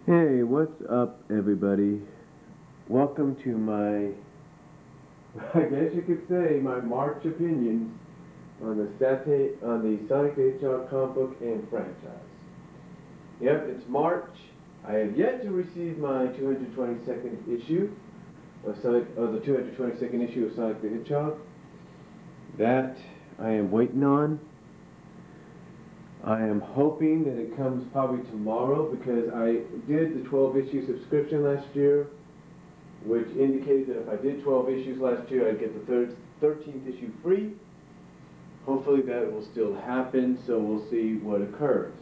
Hey, what's up, everybody? Welcome to my, I guess you could say, my March opinions on the Sonic the Hedgehog comic book and franchise. Yep, it's March. I have yet to receive my 222nd issue of the 222nd issue of Sonic the Hedgehog. That I am waiting on. I am hoping that it comes probably tomorrow because I did the 12-issue subscription last year, which indicated that if I did 12 issues last year, I'd get the 13th issue free. Hopefully that will still happen, so we'll see what occurs.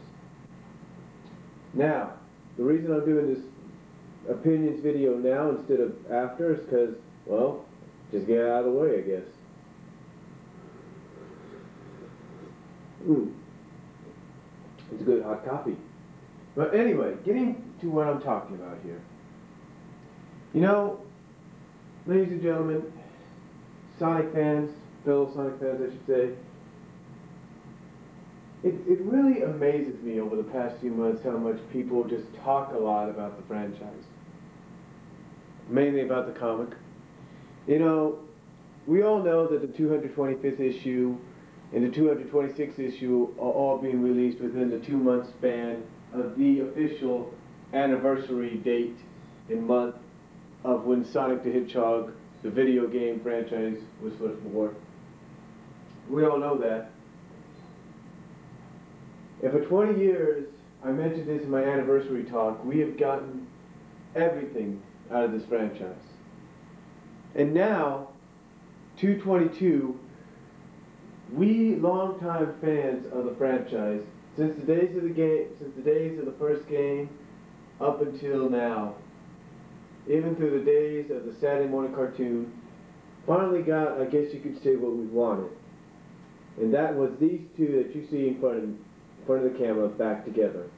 Now, the reason I'm doing this opinions video now instead of after is because, well, just get it out of the way, I guess. It's a good hot coffee. But anyway, getting to what I'm talking about here. You know, ladies and gentlemen, Sonic fans, fellow Sonic fans I should say, it really amazes me over the past few months how much people just talk a lot about the franchise. Mainly about the comic. You know, we all know that the 225th issue and the 226th issue are all being released within the 2-month span of the official anniversary date and month of when Sonic the Hedgehog, the video game franchise, was first born. We all know that. And for 20 years, I mentioned this in my anniversary talk, we have gotten everything out of this franchise. And now, 222, we longtime fans of the franchise, since the days of the first game, up until now, even through the days of the Saturday morning cartoon, finally got, I guess you could say, what we wanted. And that was these two that you see in front of the camera back together.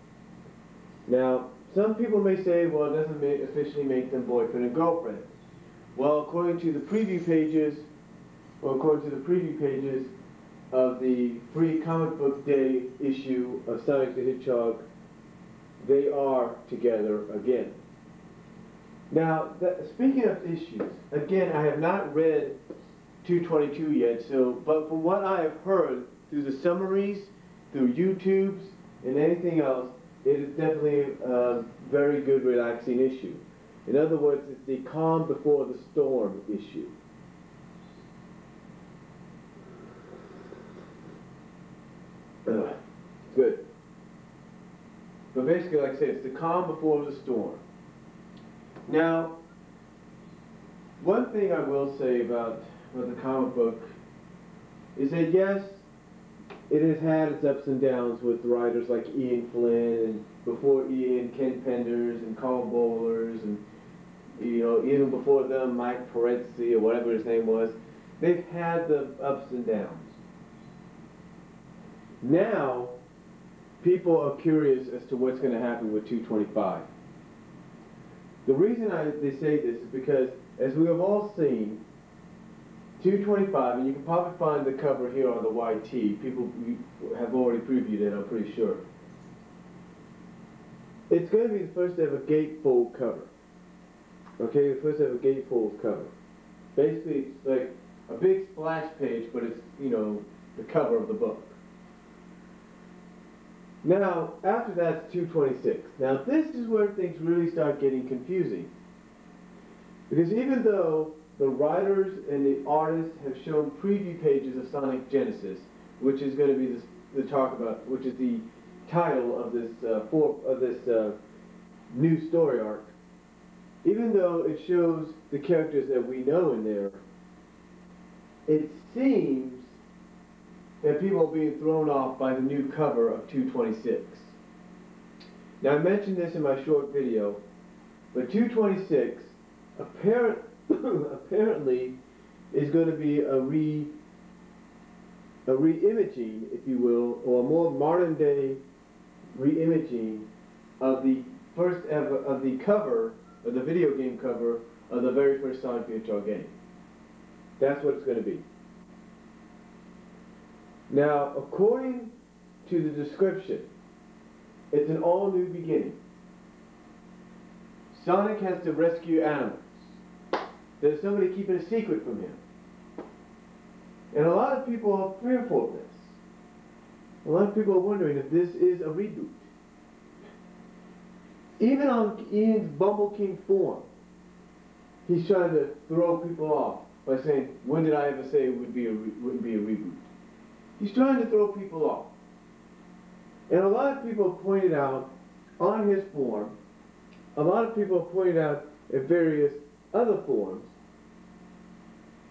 Now, some people may say, well, it doesn't officially make them boyfriend and girlfriend. Well, according to the preview pages of the free comic book day issue of Sonic the Hedgehog, they are together again. Now, speaking of issues, again, I have not read 222 yet, but from what I have heard through the summaries, through YouTubes, and anything else, it is definitely a very good, relaxing issue. In other words, it's the calm before the storm issue. Good. But basically, like I said, it's the calm before the storm. Now, one thing I will say about the comic book is that yes, it has had its ups and downs with writers like Ian Flynn, and before Ian, Ken Penders, and Carl Bowlers, and even before them, Mike Parezzi, or whatever his name was. They've had the ups and downs. Now, people are curious as to what's going to happen with 225. The reason they say this is because, as we have all seen, 225, and you can probably find the cover here on the YT, people have already previewed it, I'm pretty sure. It's going to be the first ever gatefold cover. Okay, the first ever gatefold cover. Basically, it's like a big splash page, but it's, the cover of the book. Now, after that's 226. Now, this is where things really start getting confusing. Because even though the writers and the artists have shown preview pages of Sonic Genesis, which is going to be which is the title of this new story arc, even though it shows the characters that we know in there, it seems that people are being thrown off by the new cover of 226. Now, I mentioned this in my short video, but 226 apparently is going to be a re-imaging, if you will, or a more modern day re-imaging of the cover, of the video game cover of the very first Sonic the Hedgehog game. That's what it's going to be. Now, according to the description, it's an all-new beginning. Sonic has to rescue animals. There's somebody keeping a secret from him. And a lot of people are fearful of this. A lot of people are wondering if this is a reboot. Even on Ian's Bumble King form, he's trying to throw people off by saying, when did I ever say it wouldn't be a reboot? He's trying to throw people off. And a lot of people have pointed out on his form, a lot of people have pointed out at various other forms,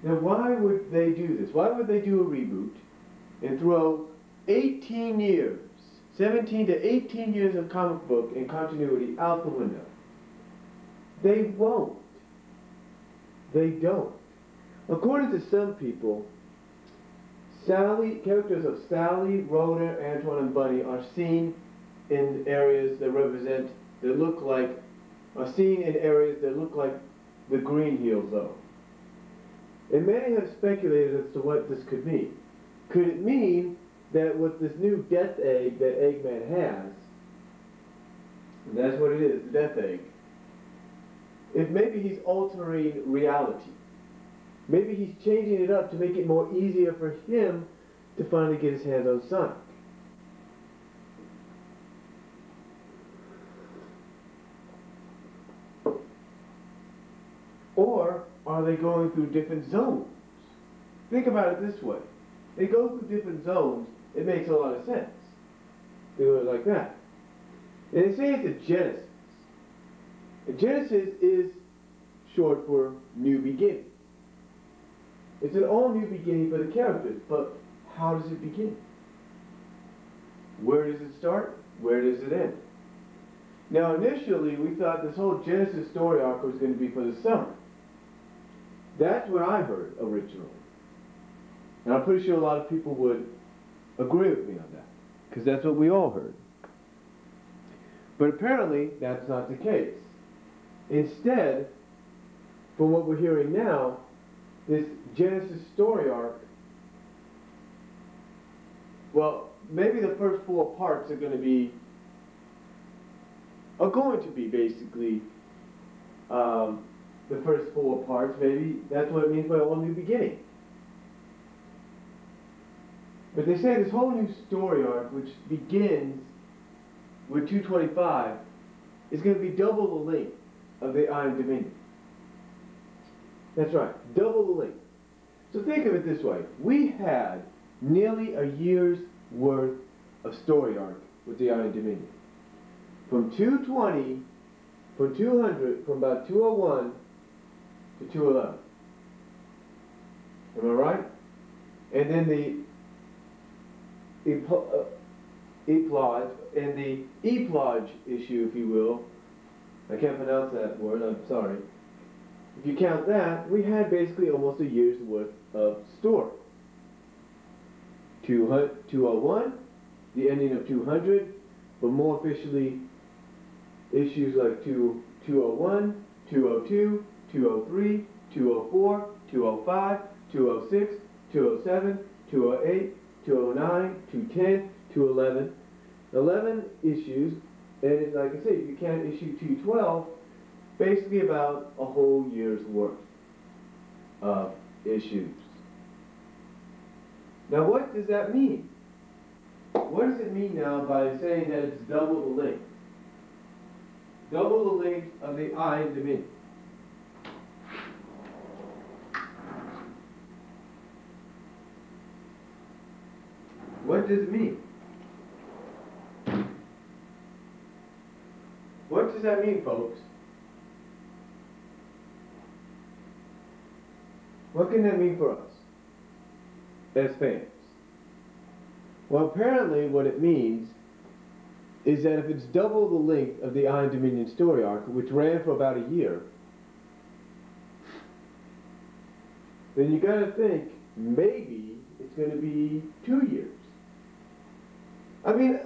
now why would they do this? Why would they do a reboot and throw 18 years, 17 to 18 years of comic book and continuity out the window? They won't. They don't. According to some people, characters of Sally, Rhoda, Antoine, and Bunny are seen in areas that look like the Green Hill Zone. And many have speculated as to what this could mean. Could it mean that with this new death egg that Eggman has, and that's what it is, the death egg, if maybe he's altering reality. Maybe he's changing it up to make it more easier for him to finally get his hands on Sonic. Or are they going through different zones? Think about it this way. They go through different zones, it makes a lot of sense. They do it like that. And they say it's a genesis. A genesis is short for new beginning. It's an all new beginning for the characters, but how does it begin? Where does it start? Where does it end? Now initially we thought this whole Genesis story arc was going to be for the summer. That's what I heard originally. And I'm pretty sure a lot of people would agree with me on that, because that's what we all heard. But apparently that's not the case. Instead, from what we're hearing now, this Genesis story arc, well, maybe the first 4 parts are going to be basically the first 4 parts. Maybe that's what it means by a whole new beginning. But they say this whole new story arc, which begins with 225, is going to be double the length of the Iron Dominion. That's right, double the length. So think of it this way. We had nearly a year's worth of story arc with the Iron Dominion. From 220, from 200, from about 201 to 211. Am I right? And then the eplodge issue, if you will. I can't pronounce that word, I'm sorry. If you count that, we had basically almost a year's worth of story. 201, the ending of 200, but more officially, issues like 201, 202, 203, 204, 205, 206, 207, 208, 209, 210, 211. 11 issues, and it's like I say, if you count issue 212, basically about a whole year's worth of issues. Now what does that mean? What does it mean now by saying that it's double the length? Double the length of the Iron Dominion. What does it mean? What does that mean, folks? What can that mean for us as fans? Well, apparently what it means is that if it's double the length of the Iron Dominion story arc, which ran for about a year, then you gotta think maybe it's going to be 2 years. I mean,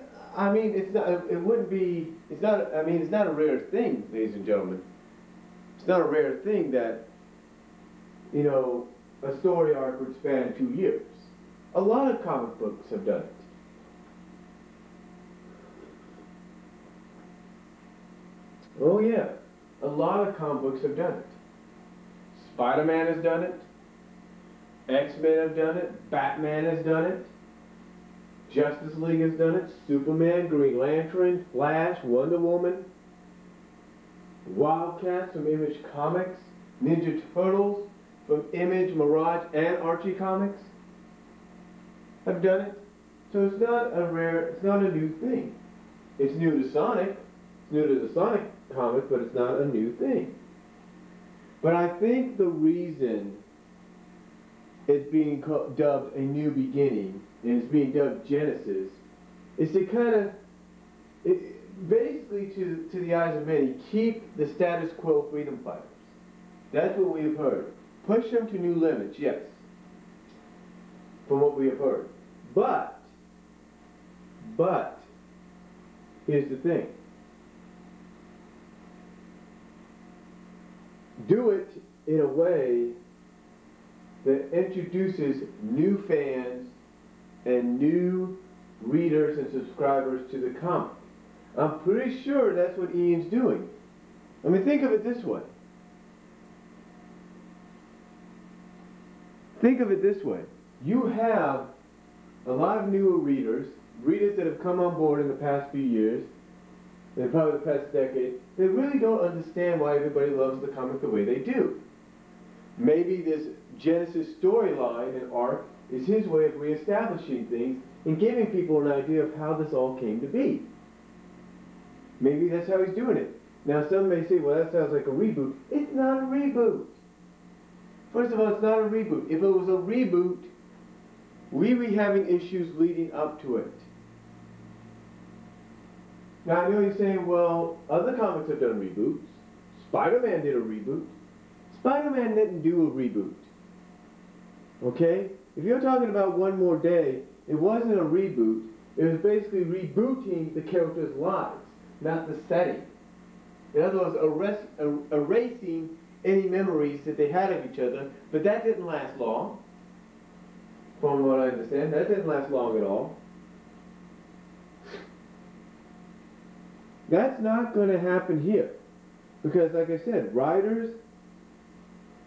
it's not. It wouldn't be. It's not. I mean, it's not a rare thing, ladies and gentlemen. It's not a rare thing that, you know, a story arc would span 2 years. A lot of comic books have done it. Oh yeah. a lot of comic books have done it. Spider-Man has done it. X-Men have done it. Batman has done it. Justice League has done it. Superman, Green Lantern, Flash, Wonder Woman, Wildcats from Image Comics, Ninja Turtles from Image, Mirage, and Archie Comics have done it. So it's not a new thing. It's new to Sonic. It's new to the Sonic comic, but it's not a new thing. But I think the reason it's being dubbed A New Beginning, and it's being dubbed Genesis, is to kind of, basically to the eyes of many, keep the status quo freedom fighters. That's what we have heard. Push them to new limits, yes, from what we have heard. But, here's the thing. Do it in a way that introduces new fans and new readers and subscribers to the comic. I'm pretty sure that's what Ian's doing. I mean, think of it this way. Think of it this way. You have a lot of newer readers that have come on board in the past few years, and probably the past decade, they really don't understand why everybody loves the comic the way they do. Maybe this Genesis storyline and arc is his way of reestablishing things and giving people an idea of how this all came to be. Maybe that's how he's doing it. Now some may say, well, that sounds like a reboot. It's not a reboot. First of all, it's not a reboot. If it was a reboot, we'd be having issues leading up to it. Now I know you're saying, well, other comics have done reboots. Spider-Man did a reboot. Spider-Man didn't do a reboot. Okay? If you're talking about One More Day, it wasn't a reboot. It was basically rebooting the characters' lives, not the setting. In other words, erasing any memories that they had of each other, but that didn't last long. From what I understand, that didn't last long at all. That's not going to happen here. Because, like I said, writers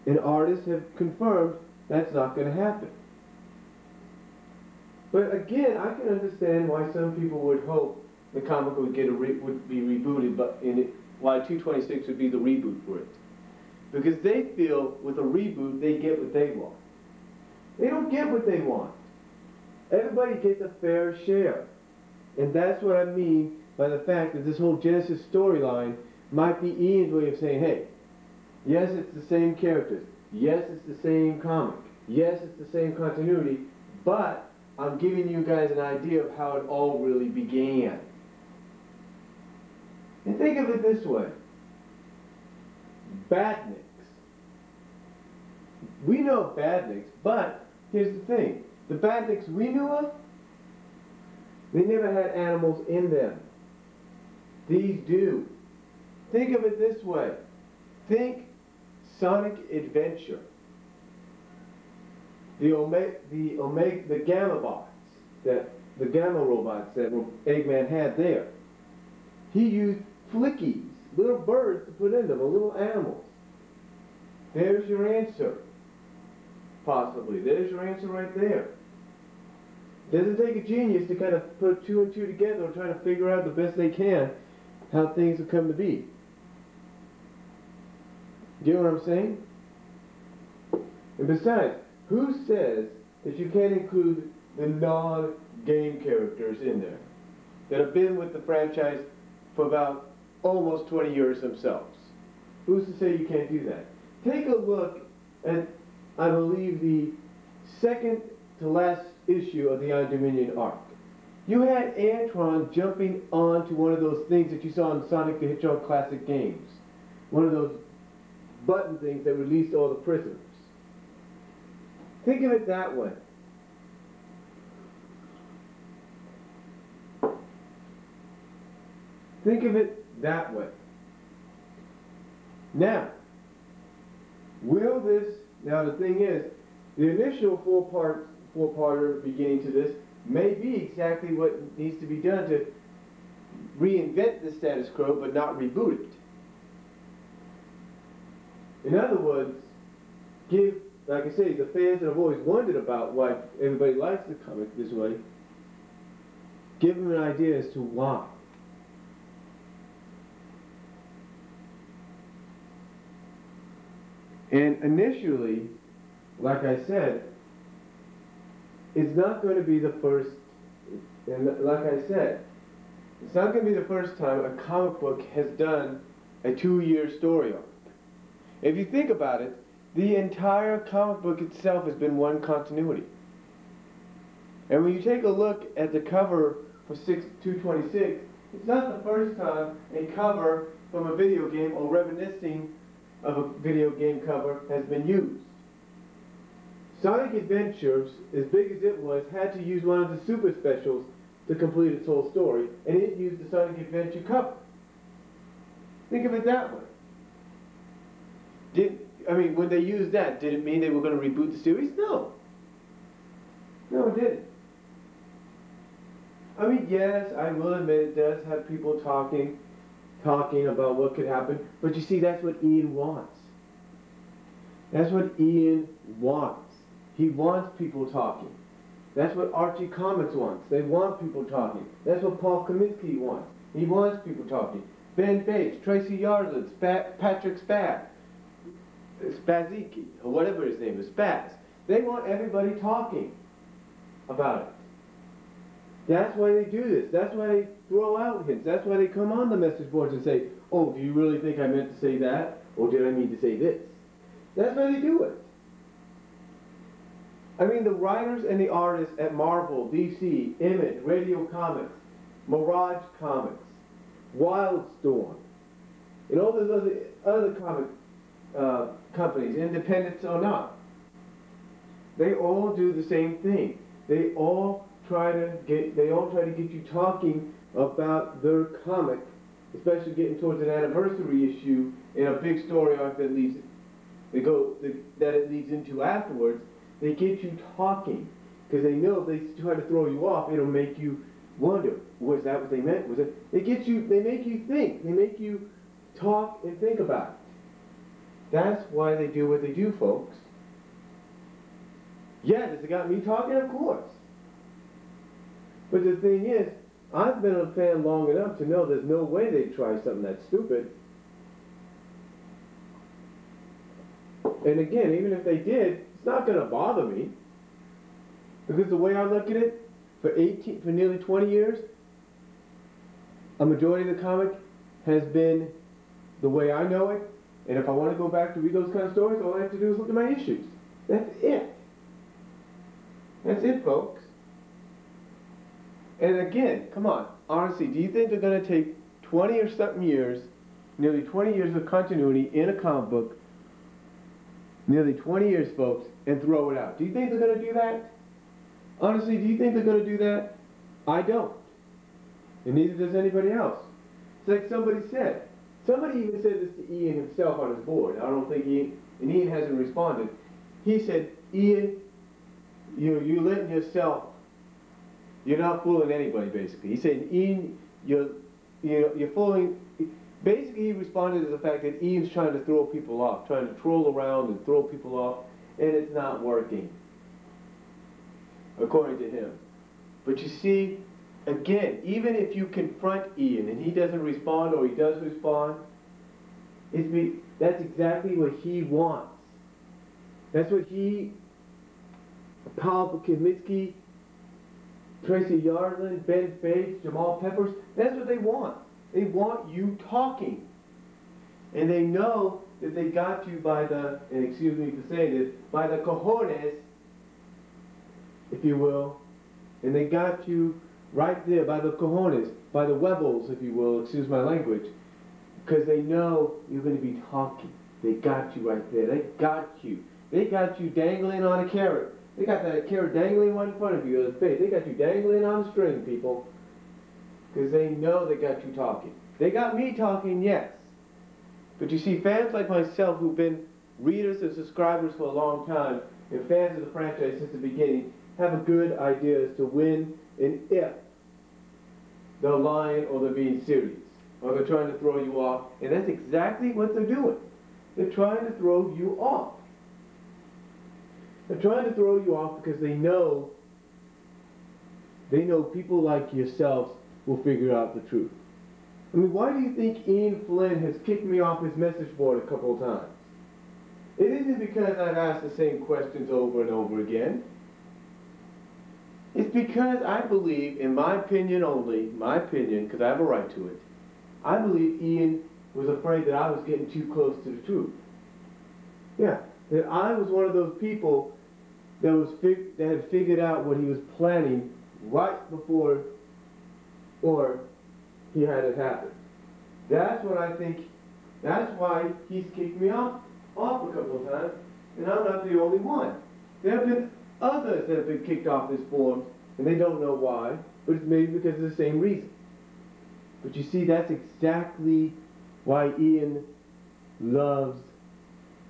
and artists have confirmed that's not going to happen. But again, I can understand why some people would hope the comic would be rebooted, but why 226 would be the reboot for it. Because they feel with a reboot, they get what they want. They don't get what they want. Everybody gets a fair share. And that's what I mean by the fact that this whole Genesis storyline might be Ian's way of saying, hey, yes, it's the same characters. Yes, it's the same comic. Yes, it's the same continuity. But I'm giving you guys an idea of how it all really began. And think of it this way. Badniks. We know of Badniks, but here's the thing. The Badniks we knew of, they never had animals in them. These do. Think of it this way. Think Sonic Adventure. The Gamma bots, the Gamma robots that Eggman had there. He used flickies, little birds to put in them, or little animals. There's your answer. Possibly. There's your answer right there. It doesn't take a genius to kind of put two and two together and try to figure out the best they can how things have come to be. Get what I'm saying? And besides, who says that you can't include the non-game characters in there that have been with the franchise for about almost 20 years themselves? Who's to say you can't do that? Take a look at, I believe, the second to last issue of the Iron Dominion arc. You had Antron jumping onto one of those things that you saw in Sonic the Hedgehog classic games. One of those button things that released all the prisoners. Think of it that way. Think of it that way. Now, now the thing is, the initial four-parter beginning to this may be exactly what needs to be done to reinvent the status quo but not reboot it. In other words, give, like I say, the fans that have always wondered about why everybody likes the comic this way, give them an idea as to why. And initially, like I said, it's not going to be the first, and like I said, it's not going to be the first time a comic book has done a 2-year story arc. If you think about it, the entire comic book itself has been one continuity. And when you take a look at the cover for 226, it's not the first time a cover from a video game or reminiscing of a video game cover has been used. Sonic Adventures, as big as it was, had to use one of the super specials to complete its whole story, and it used the Sonic Adventure cover. Think of it that way. When they used that, did it mean they were going to reboot the series? No. No, it didn't. I mean, yes, I will admit it does have people talking about what could happen, but you see, that's what Ian wants. That's what Ian wants. He wants people talking. That's what Archie Comics wants. They want people talking. That's what Paul Kaminsky wants. He wants people talking. Ben Bates, Tracy Yardley, Patrick Spaziki, or whatever his name is, Spaz. They want everybody talking about it. That's why they do this. That's why they throw out hints. That's why they come on the message boards and say, oh, do you really think I meant to say that? Or did I mean to say this? That's why they do it. I mean, the writers and the artists at Marvel, DC, Image, Radio Comics, Mirage Comics, Wildstorm, and all those other comic companies, independents or not, they all do the same thing. They all try to get you talking about their comic, especially getting towards an anniversary issue in a big story arc that it leads into afterwards. They get you talking because they know if they try to throw you off, it'll make you wonder, was that what they meant? Was it? They make you think. They make you talk and think about it. That's why they do what they do, folks. Yeah, does it got me talking? Of course. But the thing is, I've been a fan long enough to know there's no way they'd try something that stupid. And again, even if they did, it's not going to bother me. Because the way I look at it, for nearly 20 years, a majority of the comic has been the way I know it. And if I want to go back to read those kind of stories, all I have to do is look at my issues. That's it. That's it, folks. And again, come on, honestly, do you think they're going to take 20 or something years, nearly 20 years of continuity in a comic book, nearly 20 years, folks, and throw it out? Do you think they're going to do that? Honestly, do you think they're going to do that? I don't. And neither does anybody else. It's like somebody said. Somebody even said this to Ian himself on his board. I don't think Ian, and Ian hasn't responded. He said, Ian, you're letting yourself, you're not fooling anybody, basically. He said, Ian, you're fooling. Basically, he responded to the fact that Ian's trying to throw people off, trying to troll around and throw people off, and it's not working, according to him. But you see, again, even if you confront Ian and he doesn't respond or he does respond, that's exactly what he wants. That's what Paul Kaminsky, Tracy Yardley, Ben Bates, Jamal Peppers, that's what they want. They want you talking. And they know that they got you by the, and excuse me for saying this, by the cojones, if you will, and they got you right there by the cojones, by the webbles, if you will, excuse my language, because they know you're going to be talking. They got you right there. They got you. They got you dangling on a carrot. They got that carrot dangling right in front of you, face. They got you dangling on a string, people, because they know they got you talking. They got me talking, yes. But you see, fans like myself who've been readers and subscribers for a long time, and fans of the franchise since the beginning, have a good idea as to when and if they're lying or they're being serious, or they're trying to throw you off, and that's exactly what they're doing. They're trying to throw you off. They're trying to throw you off because they know people like yourselves will figure out the truth. I mean, why do you think Ian Flynn has kicked me off his message board a couple of times? It isn't because I've asked the same questions over and over again. It's because I believe, in my opinion only, my opinion, because I have a right to it, I believe Ian was afraid that I was getting too close to the truth. Yeah, that I was one of those people that had figured out what he was planning right before or he had it happen. That's what I think, that's why he's kicked me off a couple of times, and I'm not the only one. There have been others that have been kicked off this forum, and they don't know why, but it's maybe because of the same reason. But you see, that's exactly why Ian loves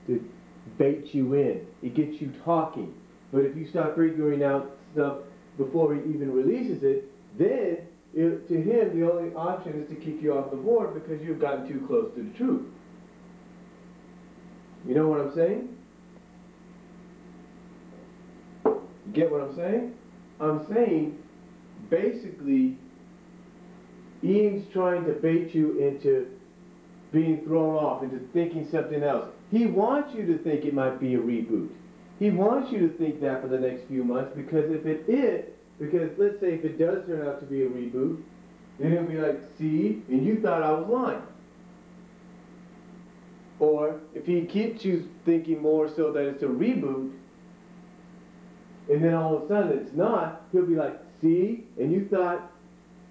to bait you in. It gets you talking. But if you start figuring out stuff before he even releases it, then to him the only option is to kick you off the board because you've gotten too close to the truth. You know what I'm saying? You get what I'm saying? I'm saying, basically, Ian's trying to bait you into being thrown off, into thinking something else. He wants you to think it might be a reboot. He wants you to think that for the next few months, because if it is, because let's say if it does turn out to be a reboot, then he'll be like, see, and you thought I was lying. Or if he keeps you thinking more so that it's a reboot, and then all of a sudden it's not, he'll be like, see, and you thought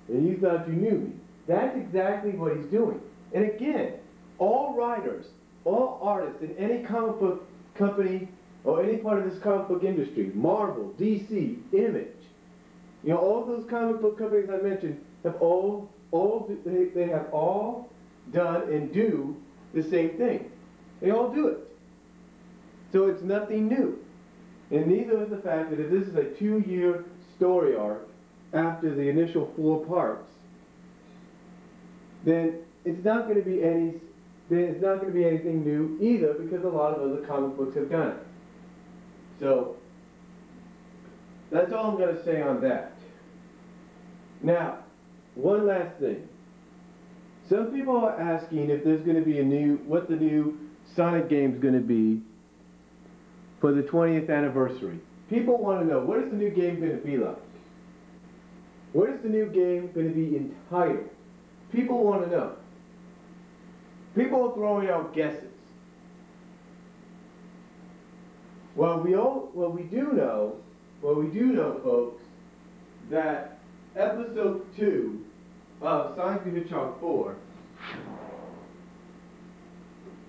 you knew me. That's exactly what he's doing. And again, all writers, all artists in any comic book company or any part of this comic book industry, Marvel, DC, Image, you know, all those comic book companies I mentioned have they have all done and do the same thing. They all do it. So it's nothing new. And neither is the fact that if this is a 2-year story arc after the initial 4 parts, then it's not going to be anything new either, because a lot of other comic books have done it. So that's all I'm going to say on that. Now, one last thing. Some people are asking if there's going to be what the new Sonic game is going to be for the 20th anniversary. People want to know, what is the new game going to be like? What is the new game going to be entitled? People want to know. People are throwing out guesses. Well, we do know, folks, that episode 2 of Sonic the Hedgehog 4,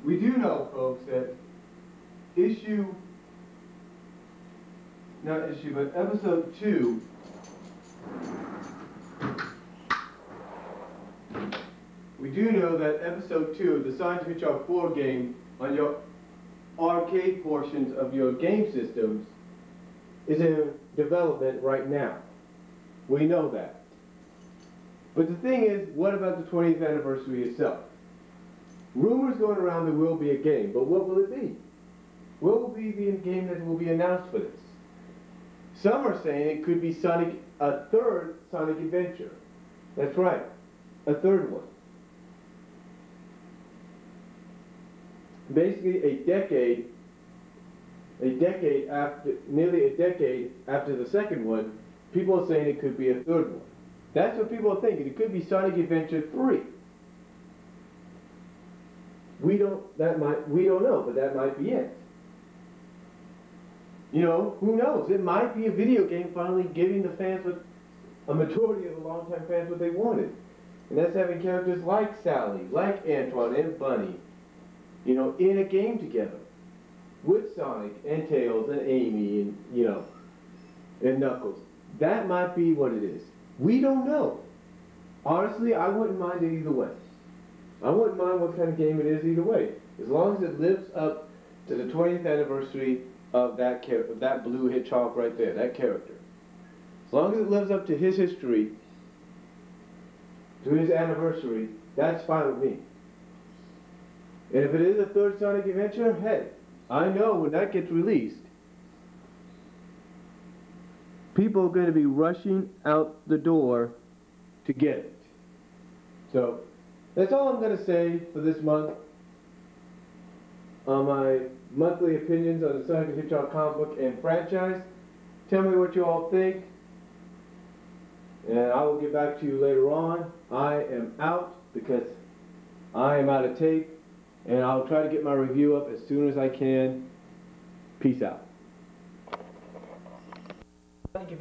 we do know, folks, that episode 2, we do know that episode 2 of the Sonic the Hedgehog 4 game on your arcade portions of your game systems is in development right now. We know that. But the thing is, what about the 20th anniversary itself? Rumors going around there will be a game, but what will it be? What will be the game that will be announced for this? Some are saying it could be a third Sonic adventure. That's right, a third one. Basically nearly a decade after the second one, people are saying it could be a third one. That's what people are thinking. It could be Sonic Adventure 3. We don't know, but that might be it. You know, who knows? It might be a video game finally giving the fans, a majority of the longtime fans, what they wanted. And that's having characters like Sally, like Antoine and Bunny, you know, in a game together. With Sonic and Tails and Amy and, you know, and Knuckles. That might be what it is. We don't know. Honestly, I wouldn't mind it either way. I wouldn't mind what kind of game it is either way. As long as it lives up to the 20th anniversary of that blue hedgehog right there, that character. As long as it lives up to his history, to his anniversary, that's fine with me. And if it is a third Sonic Adventure, hey, I know when that gets released, people are going to be rushing out the door to get it. So, that's all I'm going to say for this month on my monthly opinions on the Sonic the Hedgehog comic book and franchise. Tell me what you all think, and I will get back to you later on. I am out because I am out of tape, and I'll try to get my review up as soon as I can. Peace out. Thank you.